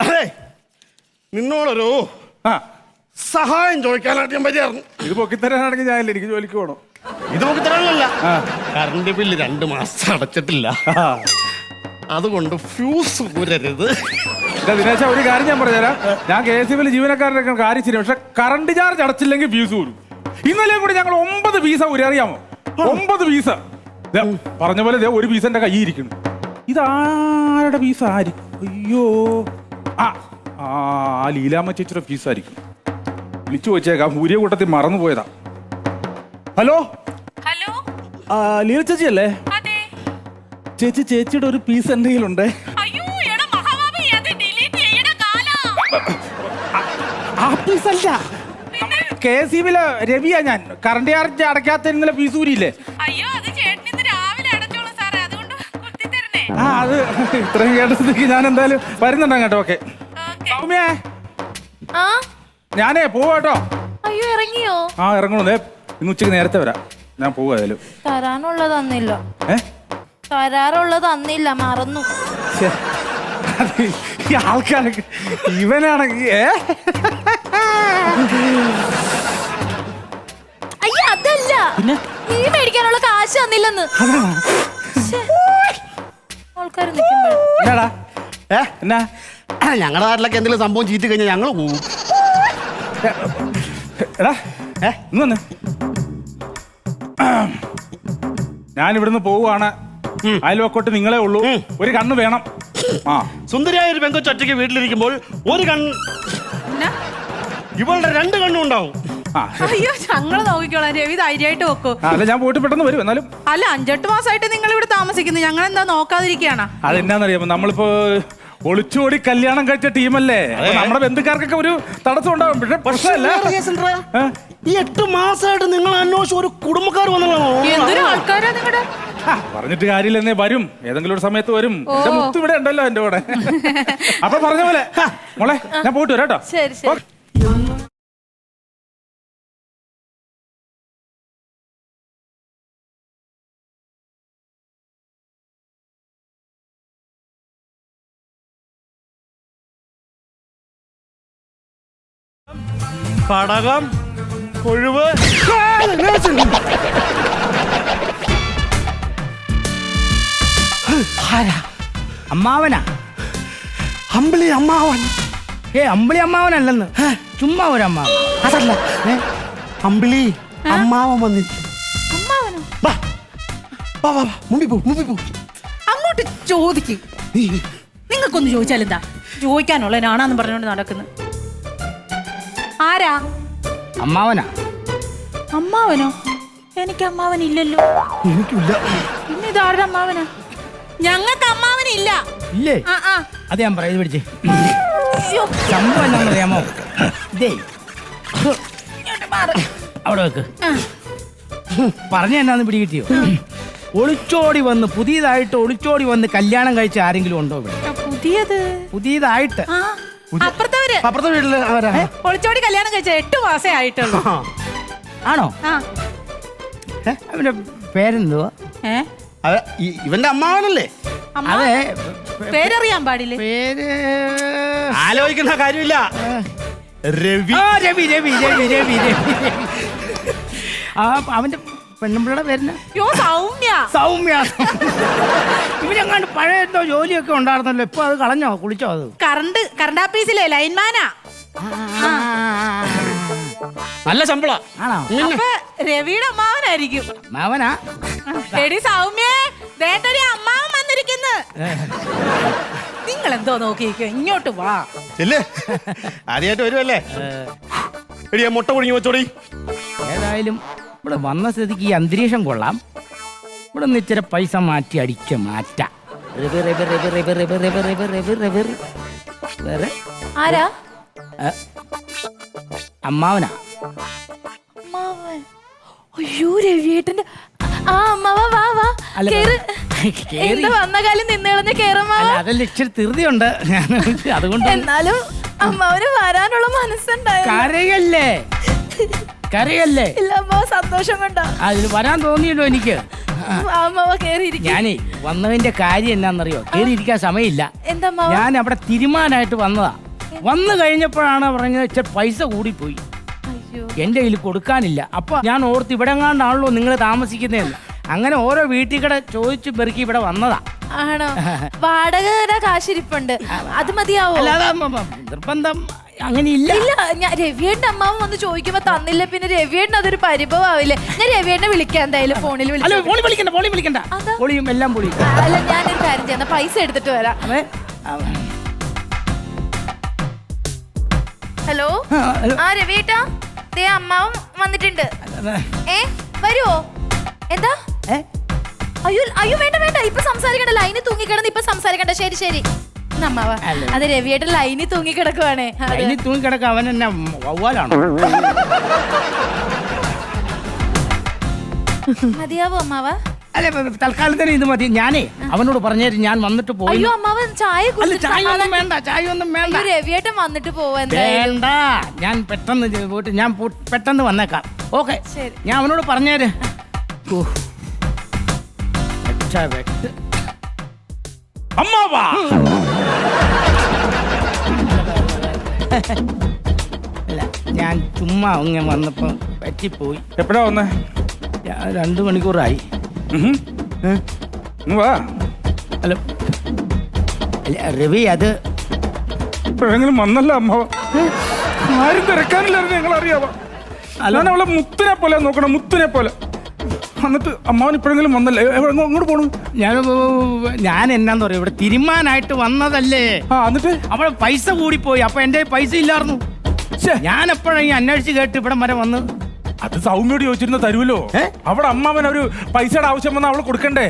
അതെ, നിന്നോടൊരു സഹായം ചോദിക്കാനായിട്ട് ഞാൻ വരികയായിരുന്നു. ഇത് പൊക്കിത്തരാനാണെങ്കിൽ ഞാനില്ല, എനിക്ക് ജോലിക്ക് പോകണം. ഇത് പൊക്കിത്തരാനല്ല, കറണ്ട് ബില്ല് 2 മാസം അടച്ചിട്ടില്ല, അതുകൊണ്ട് ഫ്യൂസ് ഊരരുത്. ദിനേശ, ഒരു കാര്യം ഞാൻ പറഞ്ഞുതരാം. ഞാൻ KSEBിൽ ജീവനക്കാരുടെ കാര്യം ശരി, പക്ഷെ കറണ്ട് ചാർജ് അടച്ചില്ലെങ്കിൽ ഫ്യൂസ് ഊരും. ഇന്നലെ കൂടി ഞങ്ങൾ 9 പീസ ഊരി, അറിയാമോ? 9 പീസ. പറഞ്ഞ പോലെ ഒരു പീസ എന്റെ കയ്യിൽ ഇരിക്കുന്നു. ഇതാരുടെ പീസ ആയിരിക്കും? അയ്യോ, ആ ലീലാമ്മ ചേച്ചിയുടെ പീസായിരിക്കും. വിളിച്ചു വെച്ചേക്കാം, ഊരിയ കൂട്ടത്തിൽ മറന്നുപോയതാ. ഹലോ ഹലോ, ലീല ചേച്ചി അല്ലേ? ചേച്ചി, ചേച്ചിയുടെ ഒരു പീസ് എന്റെ കയ്യിലുണ്ടേ. ആ പീസല്ല, KSEBിലെ രവിയാ ഞാൻ. കറണ്ട് ചാർജ് അടയ്ക്കാത്ത ഇന്നലെ പീസ് ഊരിയില്ലേ? അത് ഇത്രയും കേട്ടതിക്ക് ഞാൻ എന്തായാലും വരുന്നുണ്ടാ കേട്ടോ. ഓക്കെ സൗമ്യേ, ഞാനേ പോവാട്ടോ. അയ്യോ, ഇറങ്ങിയോ? ഇറങ്ങണേ, ഇന്ന് ഉച്ചക്ക് നേരത്തെ വരാം. ഞാൻ പോവായാലും തരാനുള്ളത് തന്നില്ല. തരാറുള്ളത് മറന്നു. ആൾക്കാരൊക്കെ ഇവനാണെങ്കിൽ അയ്യോ, അതല്ല, നീ മേടിക്കാനുള്ള കാശ് തന്നില്ലെന്ന്. ആൾക്കാർ എന്നാ ഞങ്ങളുടെ നാട്ടിലൊക്കെ എന്തെങ്കിലും സംഭവം ചീറ്റി കഴിഞ്ഞാൽ ഞങ്ങൾ പോകും. ഞാൻ ഇവിടുന്ന് പോവുകയാണ്. അയൽവക്കോട്ട് നിങ്ങളെ ഉള്ളൂ, ഒരു കണ്ണ് വേണം. സുന്ദരിയായ ഒരു പെങ്കൊച്ച് ഒറ്റയ്ക്ക് വീട്ടിലിരിക്കുമ്പോൾ ഒരു കണ്ണ്, ഇവളുടെ 2 കണ്ണും ഉണ്ടാവും. അയ്യോ, ഞങ്ങള് നോക്കിക്കോളാം. രവി ധൈര്യമായിട്ട് വെക്കൂ. അല്ല, ഞാൻ പോയിട്ട് പെട്ടെന്ന് വരും. എന്നാലും അല്ല, 5-8 മാസമായിട്ട് നിങ്ങൾ ഇവിടെ താമസിക്കുന്നു, ഞങ്ങൾ എന്താ നോക്കാതിരിക്കുകയാണ്? അതെന്നാന്നറിയാമോ, നമ്മളിപ്പോ ഒളിച്ചോടി കല്യാണം കഴിച്ച ടീമല്ലേ, നമ്മുടെ ബന്ധുക്കാർക്കൊക്കെ ഒരു തടസ്സം ഉണ്ടാവും. പക്ഷെ പ്രശ്നമല്ല, ഈ 8 മാസമായിട്ട് നിങ്ങൾ അന്വേഷിച്ച ഒരു കുടുംബക്കാർ വന്നല്ലോ. എന്തൊരു ആൾക്കാരാ നിങ്ങളുടെ. പറഞ്ഞിട്ട് കാര്യമില്ലെന്നേ, വരും, ഏതെങ്കിലും ഒരു സമയത്ത് വരും. എന്റെ മുത്ത് ഇവിടെ ഉണ്ടല്ലോ എന്റെ കൂടെ. അപ്പൊ പറഞ്ഞ പോലെ മോളെ, ഞാൻ പോയിട്ട് വരാം കേട്ടോ. ശരി ശരി. പടകം, കൊഴുവ്, അമ്മാവനാ? അമ്പിളി അമ്മാവൻ. അമ്പിളി അമ്മാവനല്ലെന്ന്, ചുമ്മാ ഒരു അമ്മാവൻ. അതല്ല, അമ്പിളി അമ്മാവൻ വന്നിരിക്കും. അങ്ങോട്ട് ചോദിക്കും. നിങ്ങൾക്കൊന്ന് ചോദിച്ചാൽ എന്താ? ചോദിക്കാനുള്ള നാണാന്ന് പറഞ്ഞോണ്ട് നടക്കുന്നു. ആരാ? അമ്മാവനാ. അമ്മാവനോ? എനിക്ക് അമ്മാവനില്ലല്ലോ. എനിക്കില്ല. പിന്നെ ഇതാരുടെ അമ്മാവനാ? ഞങ്ങൾക്ക് അമ്മാവനില്ല. ഇല്ലേ? അത് ഞാൻ പറയാം, പിടിച്ചേ. സംഭവം എന്താണെന്നറിയാമോ? ഇതേ അവിടെ വെക്ക്. പറഞ്ഞ എന്നാന്ന് പിടികിട്ടിയോ? പുതിയതായിട്ട് ഒളിച്ചോടി വന്ന് കല്യാണം കഴിച്ച ആരെങ്കിലും ഉണ്ടോ ഇവിടെ? പുതിയതായിട്ട് അപ്പുറത്തെ വീട്ടില് ഒളിച്ചോടി കല്യാണം കഴിച്ച 8 മാസേ ആയിട്ടുള്ളൂ. ആണോ? അവന്റെ പേരെന്തുവാ? ഇവന്റെ അമ്മാവനല്ലേ? അതെ, പേരറിയാൻ പാടില്ലേ? പേര് ആലോചിക്കുന്ന കാര്യമില്ല. രവി. രവി രവി രവി രവി രവി. അവന്റെ പെണ്ണുമ്പിള്ളയുടെ പേരിന് സൗമ്യ. സൗമ്യ. ഇവനെങ്ങാണ്ട് പഴയ എന്തോ ജോലിയൊക്കെ ഉണ്ടായിരുന്നല്ലോ, ഇപ്പൊ അത് കളഞ്ഞോ? കുളിച്ചോ? അത് കറണ്ട് ഓഫീസിലെ ലൈൻമാനാ. നല്ല ശമ്പള. ആണോ? രവിയുടെ അമ്മാവനായിരിക്കും. മാവനാ? എടി സൗമ്യേ, വേണ്ടടി അമ്മാവൻ വന്നിരിക്കുന്നു. നിങ്ങൾ എന്തോ നോക്കിയിരിക്കോ, ഇങ്ങോട്ട് വാ. ആദ്യമായിട്ട് വരുമല്ലേ? എടിയാ മുട്ട പൊടിഞ്ഞു വെച്ചോടി. ഏതായാലും ഇവിടെ വന്ന സ്ഥിതിക്ക് ഈ അന്തരീക്ഷം കൊള്ളാം. ഇവിടെ നിന്ന് ഇച്ചിരി പൈസ മാറ്റി അടിച്ച് മാറ്റാം. ആരാ? അമ്മാവനാ. അയ്യോ, രവിയേട്ടന്റെ അമ്മാവ. വാ വാ, വന്ന കാലം നിന്നളഞ്ഞ കേറമ്മാവ. അതല്ല, ഇച്ചിരി ധൃതിയുണ്ട് അതുകൊണ്ട്. എന്നാലും അമ്മാവന് വരാനുള്ള മനസ്സുണ്ടായോ? കരയല്ലേ? ഇല്ല അമ്മാവ, സന്തോഷം കൊണ്ടാ. അതിൽ വരാൻ തോന്നിയല്ലോ എനിക്ക്. അമ്മാവ കേറിയിരിക്കും. ഞാനേ വന്നതിന്റെ കാര്യം എന്നാന്നറിയോ, കേറിയിരിക്കാൻ സമയമില്ല. എന്താ അമ്മാവ? ഞാൻ അവിടെ തീരുമാനമായിട്ട് വന്നതാ. വന്നു കഴിഞ്ഞപ്പോഴാണ് പറഞ്ഞത് ഇച്ചിരി പൈസ കൂടിപ്പോയി, അയ്യോ. എന്റെ കയ്യിൽ കൊടുക്കാനില്ല. അപ്പൊ ഞാൻ ഓർത്ത് ഇവിടെ എങ്ങാണ്ടാണല്ലോ നിങ്ങൾ താമസിക്കുന്നതെന്ന്. അങ്ങനെ ഓരോ വീട്ടിൽ കൂടെ ചോദിച്ചു പെറുക്കി ഇവിടെ വന്നതാ. ആണോ? വാടകയുടെ കാശിരിപ്പുണ്ട്, അത് മതിയാവോ? അല്ലാതെ നിർബന്ധം അങ്ങനെ ഇല്ല. ഇല്ല, ഞാൻ രവിയേട്ടൻ അമ്മാവൻ വന്ന് ചോദിക്കുമ്പോ തന്നില്ല, പിന്നെ രവിയേട്ടൻ അതൊരു പരിഭവമാവില്ലേ? ഞാൻ രവിയേട്ടനെ വിളിക്കാം എന്തായാലും, ഫോണിൽ അല്ല ഫോണി വിളിക്കണ്ട, ഫോണി വിളിക്കണ്ട, അതാ? പൊളിയും എല്ലാം പൊളിയും. അല്ല, ഞാനൊരു കാര്യം ചെയ്യുന്ന, പൈസ എടുത്തിട്ട് വരാം. ഹലോ, ആ രവിയേട്ടാ, ദേ അമ്മാവൻ വന്നിട്ടുണ്ട്. വരുവോ? എന്താ? അയ്യോ അയ്യോ, വേണ്ട വേണ്ട, ഇപ്പൊ സംസാരിക്കണ്ട, ലൈനിൽ തൂങ്ങിക്കിടന്ന് ഇപ്പൊ സംസാരിക്കണ്ട. ശരി ശരി അമ്മാവ, അത് രവിയേട്ടൻ ലൈനിൽ തൂങ്ങിക്കിടക്കുവാണേ. ലൈനിൽ തൂങ്ങിക്കിടക്ക, അവൻ എന്നെ വവ്വാലാണോ? മതിയാവോ അമ്മാവ? അല്ലെ തൽക്കാലത്തിന് ഇത് മതി. ഞാനേ അവനോട് പറഞ്ഞേരും, ഞാൻ വന്നിട്ട് പോയി. അയ്യോ അമ്മാവൻ ചായ ചായ ഒന്നും വേണ്ട, ചായ ഒന്നും വേണ്ട. രവിയേട്ടൻ വന്നിട്ട് പോവാ. വേണ്ട, ഞാൻ പെട്ടെന്ന് പോയിട്ട് ഞാൻ പെട്ടെന്ന് വന്നേക്കാം. ഓക്കെ, ഞാൻ അവനോട് പറഞ്ഞേര്. അമ്മാവാ, അല്ല ഞാൻ ചുമ്മാ ഇങ്ങനെ വന്നപ്പോ പറ്റിപ്പോയി. എപ്പോഴാ വന്നേ? 2 മണിക്കൂറായി. വാ. അല്ല അല്ല രവി, അത് ഇപ്പോഴെങ്കിലും വന്നല്ലോ അമ്മാവ. ആരും തിരക്കാനില്ലായിരുന്നു, ഞങ്ങൾ അറിയാവാ. ഞാൻ അവളെ മുത്തിനെ പോലെ നോക്കണം, മുത്തിനെ പോലെ. എന്നിട്ട് അമ്മാവൻ ഇപ്പോഴെങ്കിലും വന്നല്ലേ? അങ്ങോട്ട് പോണു? ഞാൻ എന്നാന്ന് പറയാ, ഇവിടെ തീരുമാനമായിട്ട് വന്നതല്ലേ. എന്നിട്ട് അവിടെ പൈസ കൂടിപ്പോയി, അപ്പൊ എന്റെ പൈസ ഇല്ലായിരുന്നു. ഞാൻ എപ്പോഴാ ഈ അന്വേഷിച്ച് കേട്ട് ഇവിടെ വരെ വന്ന്. അത് സൗമ്യോട് ചോദിച്ചിരുന്ന തരുമല്ലോ. അവിടെ അമ്മാവൻ ഒരു പൈസയുടെ ആവശ്യം വന്നാൽ അവള് കൊടുക്കണ്ടേ?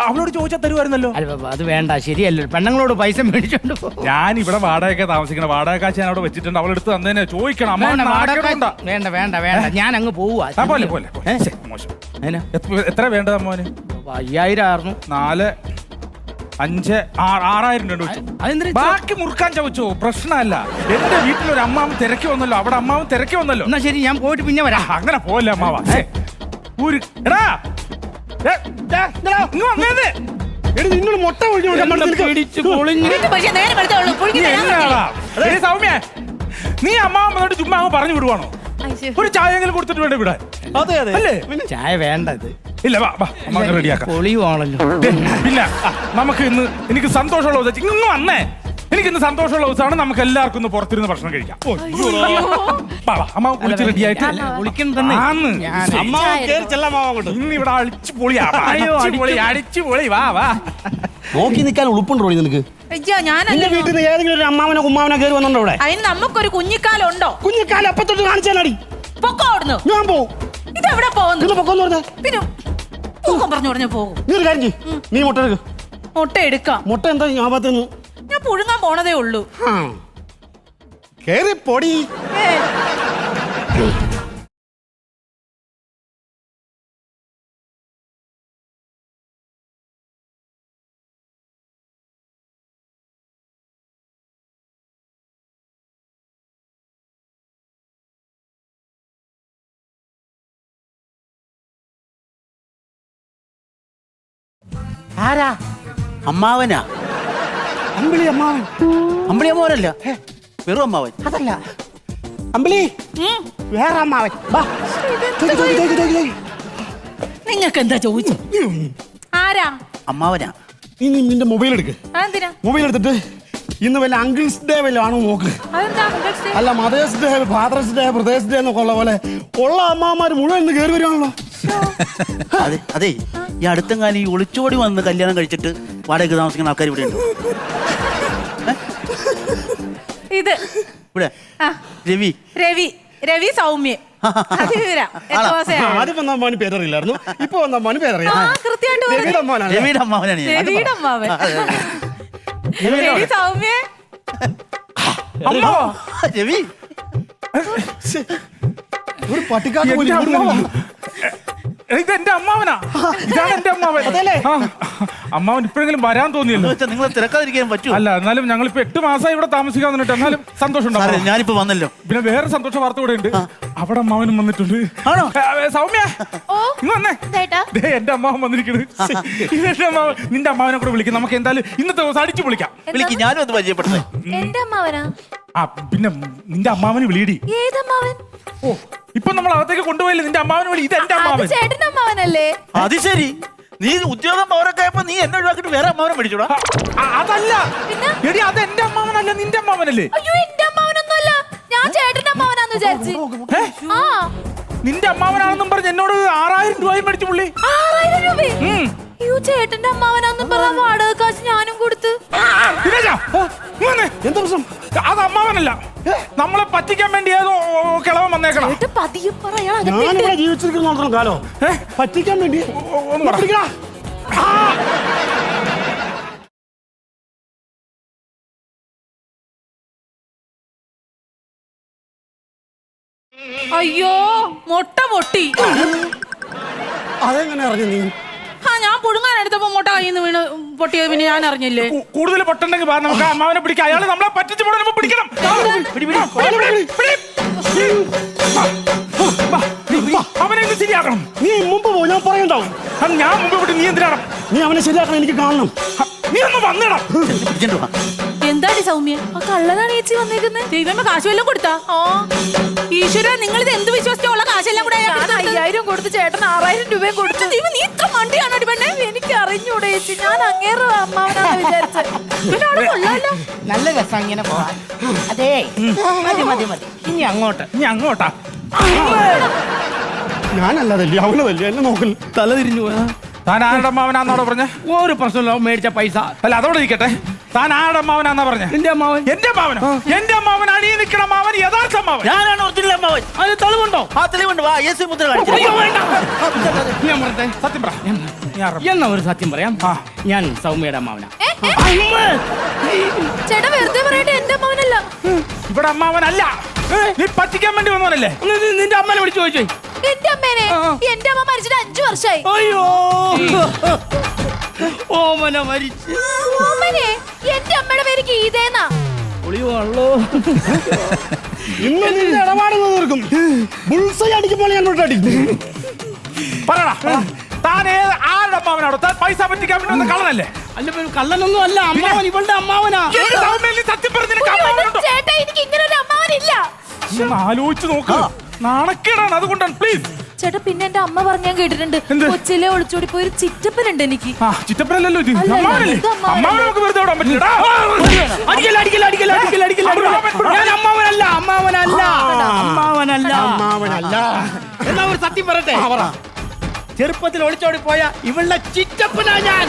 അവളോട് ചോദിച്ചാൽ തരുമായിരുന്നല്ലോ. അത് വേണ്ട, ശരിയല്ലോ. പെണ്ണുങ്ങളോട് പൈസ മേടിച്ചോണ്ട് ഞാൻ ഇവിടെ വാടകയൊക്കെ താമസിക്കണം, വാടക കാശ് ഞാൻ അവിടെ വെച്ചിട്ടുണ്ട്. അവളെടുത്ത് തന്നെ ചോദിക്കണം. വേണ്ട വേണ്ട വേണ്ട, ഞാൻ അങ്ങ് പോവാ. മോശം. എത്ര വേണ്ടത് അമ്മാവന്? 5000 ആയിരുന്നു. 4, 5, 6,000 രൂപ. ബാക്കി മുറുക്കാൻ ചോദിച്ചോ, പ്രശ്നമല്ല. എന്റെ വീട്ടിലൊരു അമ്മാവൻ തിരക്കി വന്നല്ലോ, അവിടെ അമ്മാവൻ തിരക്കി വന്നല്ലോ. എന്നാ ശരി, ഞാൻ പോയിട്ട് പിന്നെ വരാം. അങ്ങനെ പോലെ അമ്മാവ. നിങ്ങൾ മുട്ട സൗമ്യ, നീ അമ്മാവൻ വന്നിട്ട് ചുമ്മാ പറഞ്ഞു വിടുവാണോ? ഒരു ചായയെങ്കിലും കൊടുത്തിട്ട് വേണ്ട വിടാൻ. അതെ അതെ അല്ലേ? ചായ വേണ്ടത് ഇല്ല, റെഡിയാക്കാം. പൊളിയുവാണല്ലോ. പിന്നെ നമുക്ക് ഇന്ന് എനിക്ക് സന്തോഷമുള്ള ദിവസം, ഇന്ന് വന്നേ, എനിക്കിന്ന് സന്തോഷമുള്ള ദിവസമാണ്. നമുക്ക് എല്ലാവർക്കും ഒന്ന് പുറത്തിരുന്ന് ഭക്ഷണം കഴിക്കാം. അമ്മ കുളിച്ച് റെഡിയായിട്ട് ഇന്ന് ഇവിടെ അടിച്ചു പൊളിയാ, അടിച്ചു പൊളി. വാ വാ, നോക്കി നിൽക്കാൻ ഉളുപ്പുണ്ടോ നിനക്ക്? എന്റെ വീട്ടിൽ നിന്ന് ഏതെങ്കിലും ഒരു അമ്മാവനോ കുമ്മാവനോ കയറി വന്നോ ഇവിടെ? അതിന് നമുക്കൊരു കുഞ്ഞിക്കാലം ഉണ്ടോ? കുഞ്ഞിക്കാലം അപ്പത്തൊട്ട് കാണിച്ചാലടി പൊക്കോടുന്നു. ഞാൻ പോവും. ഇതെവിടെ പോകുന്നു? പൊക്കോന്ന് പറഞ്ഞ പിന്നെ തൂക്കം പറഞ്ഞു പോകും. നീ ഒരു കാര്യം ചെയ്യ്, നീ മുട്ട എടുക്ക്. മുട്ട എടുക്കാം. മുട്ട എന്താ ഞാൻ ഭാഗത്തുനിന്ന് ഞാൻ പുഴുങ്ങാൻ പോണതേ ഉള്ളൂ. കേറി പൊടി. ആരാ? അമ്മാവനാ? അമ്പിളി അമ്മാവൻ. അമ്പിളി അമ്മാവനല്ല, വെറും അമ്മാവൻ. അതല്ല അമ്പിളി, വേറെ അമ്മാവൻ. നിങ്ങൾക്ക് എന്താ ചോദിച്ചു? ആരാ? അമ്മാവനാ. നീ നിന്റെ മൊബൈൽ എടുക്ക്. എന്തിനാ മൊബൈൽ എടുത്തിട്ട് ഇന്ന് വല്ല അങ്കിൾസ് ഡേ വല്ല ആണോ നോക്ക്. അല്ല, mother's day, father's day, brother's day എന്നൊക്കെ ഉള്ള പോലെ ഉള്ള അമ്മാമാര് മുഴുവൻ ഇന്ന് കയറി വരുവാണല്ലോ. അതെ, ഈ അടുത്ത കാലം ഈ ഒളിച്ചോടി വന്ന് കല്യാണം കഴിച്ചിട്ട് വാടകയ്ക്ക് താമസിക്കുന്ന ആൾക്കാർ ഇവിടെ ഉണ്ടോ? ഇത് ഇവിടെ രവി. രവി രവി സൗമ്യ. ആദ്യം വന്ന അമ്മാവന് പേരറിയില്ലായിരുന്നു, ഇപ്പൊ വന്ന അമ്മാവന് പേരറിയാം. രവിയുടെ അമ്മാവനാണ്. രവിയുടെ അമ്മാവൻ. രവി സൗമ്യ. രവി ഒരു പട്ടിക്കാട് ഇതെന്റെ അമ്മാവനാ. ഇതാണ് എന്റെ അമ്മാവൻ. അമ്മാവൻ ഇപ്പോഴെങ്കിലും വരാൻ തോന്നിയല്ലോ. നിങ്ങൾ തിരക്കാതിരിക്കാൻ പറ്റൂ. അല്ല എന്നാലും ഞങ്ങൾ ഇപ്പൊ 8 മാസമായി ഇവിടെ താമസിക്കാൻ വന്നിട്ട് എന്നാലും സന്തോഷം സാറേ, ഉണ്ടാവും. ഞാനിപ്പോ വന്നല്ലോ. പിന്നെ വേറെ സന്തോഷ വാർത്ത കൂടെ ഉണ്ട്. അവിടെ അമ്മാവനും വന്നിട്ടുണ്ട്. ആണോ? സൗമ്യ ഓ ഇന്ന് വന്നേ. ചേട്ടാ ദേ, എന്റെ അമ്മാവൻ വന്നിരിക്കുന്നത്. ഇതെന്റെ അമ്മാവൻ. നിന്റെ അമ്മാവനെ കൂടെ വിളിക്കും. നമുക്ക് എന്തായാലും ഇന്നത്തെ ദിവസം അടിച്ചു പൊളിക്കാം. വിളിക്ക്, ഞാനും ഒന്ന് പരിചയപ്പെടുത്തേ. എന്റെ അമ്മാവനാ? ആ പിന്നെ നിന്റെ അമ്മാവന് വിളിയടി. ഏതമ്മാവൻ? ഓ ഇപ്പൊ നമ്മൾ അകത്തേക്ക് കൊണ്ടുപോയില്ലേ, നിന്റെ അമ്മാവന് വിളി. ഇത് എന്റെ അത് അമ്മാവൻ. ചേട്ടന്റെ അമ്മാവനല്ലേ? അത് ശരി, നീ ഉദ്യോഗം പൗരൊക്കെ ആയപ്പോ നീ എന്നെ ഒഴിവാക്കിട്ട് വേറെ അമ്മാവനെ മേടിച്ചോടാ. അതല്ല പിന്നെ? എടി, അത് എന്റെ അമ്മാവനല്ല, നിന്റെ അമ്മാവനല്ലേ? അയ്യോ എന്റെ അമ്മാവനൊന്നുമല്ല, ഞാൻ ചേട്ടന്റെ അമ്മാവനാന്ന് വിചാരിച്ചു. ഏ? ആ നിന്റെ അമ്മാവനാണെന്നും പറഞ്ഞ് എന്നോട് 6000 രൂപയും മേടിച്ചു പുള്ളി. 6000 രൂപ? അയ്യോ ചേട്ടന്റെ അമ്മാവനാന്നും പറഞ്ഞ വാടക കാശ് ഞാനും കൊടുത്ത്. ദിനേശാ, ഇങ്ങ് വന്നേ. എന്താ പ്രശ്നം? അത് അമ്മാവനല്ല, നമ്മളെ പറ്റിക്കാൻ വേണ്ടി ഏതോ കിളവൻ വന്നേക്കണം. ചേട്ടൻ പതിയെ പറയാ. ഞാനിവിടെ ജീവിച്ചിരിക്കുന്ന കാലോ പറ്റിക്കാൻ വേണ്ടി ഒന്ന് പറ. പിടിക്കടാ. അയ്യോ മുട്ട പൊട്ടി. അതെങ്ങനെ അറിഞ്ഞു നീ? ആ ഞാൻ പുഴുങ്ങാൻ എടുത്തപ്പോ മുട്ട കയ്യിൽ നിന്ന് വീണ് പൊട്ടിയത് പിന്നെ ഞാൻ അറിഞ്ഞില്ലേ. കൂടുതൽ പൊട്ടുണ്ടെങ്കിൽ വാ, നമുക്ക് ആ അമ്മാവനെ പിടിക്കാം. അയാള് നമ്മളെ പറ്റിച്ചു പോകണം, പിടിക്കണം. അവനെ ഇത് ശരിയാക്കണം. നീ മുമ്പ് പോ, ഞാൻ പറയണ്ടാവും. അത് ഞാൻ മുമ്പ് വിട്ട് നീ എന്തിനാണ്? നീ അവനെ ശരിയാക്കണം, എനിക്ക് കാണണം. നീ ഒന്ന് വന്നിടാം. പിടിച്ചിട്ട് വാ. എന്താണ് സൗമ്യ? ആ കള്ളനാണ് ചേച്ചി വന്നേക്കുന്നത്. ദൈവമേ കാശ് വല്ലതും കൊടുത്താ? ആ ഈശ്വര, നിങ്ങൾ ഇത് എന്ത് വിശ്വസിച്ചുള്ള കാശെല്ലാം കൂടെ ഞാൻ 5000 കൊടുത്ത് ചേട്ടൻ 6000 രൂപയും കൊടുത്തു. ദൈവം, നീ ഇത്ര മണ്ടിയാണോ പെണ്ണെ? എനിക്ക് അറിഞ്ഞൂടെ ചേച്ചി, ഞാൻ അങ്ങേറെ അമ്മാവനാന്ന് വിചാരിച്ചത്. പിന്നെ അവിടെ കൊള്ളാലോ. നല്ല രസം ഇങ്ങനെ പോവാൻ. അതേ, മതി മതി മതി, ഇനി അങ്ങോട്ട്. നീ അങ്ങോട്ടാ. ഞാനല്ലതല്ലേ, അവനതല്ലേ, എന്നെ നോക്കൽ. തല തിരിഞ്ഞു പോയാ താൻ ആരുടെ അമ്മാവനാന്നാണോ പറഞ്ഞ? ഒരു പ്രശ്നമില്ല, മേടിച്ച പൈസ. അല്ല അതോടെ ഇരിക്കട്ടെ. താൻ ആരുടെ അമ്മാവനാന്നാ പറഞ്ഞ? നിന്റെ അമ്മാവൻ. എന്റെ അമ്മാവനോ? എന്റെ അമ്മാവനാണ് ഈ നിൽക്കണ അമ്മാവൻ, യഥാർത്ഥ അമ്മാവൻ. ഞാനാണ് ഒറിജിനൽ അമ്മാവൻ. അതിന് തെളിവുണ്ടോ? ആ തെളിവുണ്ട്, വാ AC മുദ്ര കാണിച്ചു. അയ്യോ, വേണ്ട. ഞാൻ പറഞ്ഞേ, സത്യം പറ. നീ ആരുടെ? എന്നാ ഒരു സത്യം പറയാം. ആ. ഞാൻ സൗമ്യയുടെ അമ്മാവനാ. ചേട്ടൻ വെറുതെ പറയട്ടെ, എന്റെ അമ്മാവനല്ല. ഇവിടെ അമ്മാവനല്ല, നീ പറ്റിക്കാൻ വേണ്ടി വന്നവനല്ലേ? നിന്റെ അമ്മനെ വിളിച്ചു ചോദിച്ചോ. എന്റെ അമ്മേനെ? എന്റെ അമ്മ മരിച്ചിട്ട് 5 വർഷമായി. അയ്യോ, ഓമന മരിച്ചു. അമ്മനെ, എന്റെ അമ്മയുടെ പേര് ഗീതേന്നാ. ഒളിവാണല്ലോ. ഇന്ന് നിന്റെ ഇടപാടുകൾ തീർക്കും. ബുൾസൈ അടിക്കുമ്പോൾ ഞാൻ ഇവിടെ അടിക്കും. പറയടാ, താൻ ആരുടെ അമ്മാവനാണോ? താൻ പൈസ പറ്റിക്കാൻ വേണ്ടി വന്ന കള്ളനല്ലേ? അല്ല, കള്ളനൊന്നും അല്ല, അമ്മാവൻ ഇവളുടെ അമ്മാവനാ. എന്റെ സൗമ്യ, നീ സത്യം പറഞ്ഞ് നിനക്ക് അമ്മാവനുണ്ടോ? ചേട്ടാ, എനിക്ക് ഇങ്ങനെ ഒരു അമ്മാവനില്ല. ഒന്ന് ആലോചിച്ച് നോക്ക്. നാണക്കേടാണ്, അതുകൊണ്ടാണ്. പ്ലീസ്. ചേട്ടാ, പിന്നെ എന്റെ അമ്മ പറഞ്ഞ് ഞാൻ കേട്ടിട്ടുണ്ട്, എന്ത്? കൊച്ചിലെ ഒളിച്ചോടി പോയി ഒരു ചിറ്റപ്പനുണ്ട് എനിക്ക്. ആ ചിറ്റപ്പനല്ലല്ലോ ഇത്. അല്ല, അമ്മാവനല്ലേ? ഇത് അമ്മാവനല്ലേ? അമ്മാവനെ നമുക്ക് വെറുതെ വിടാൻ പറ്റില്ലടാ. അടിക്കല്ല, അടിക്കല്ല, അടിക്കല്ല, അടിക്കല്ല, അടിക്കല്ല, അടിക്കല്ല. ഞാൻ അമ്മാവനല്ല, അമ്മാവനല്ല, അമ്മാവനല്ല. അമ്മാവനല്ല. എന്നാ ഒരു സത്യം പറയട്ടെ. ചെറുപ്പത്തിൽ ഒളിച്ചോടി പോയ ഇവളുടെ ചിറ്റപ്പനാ ഞാൻ.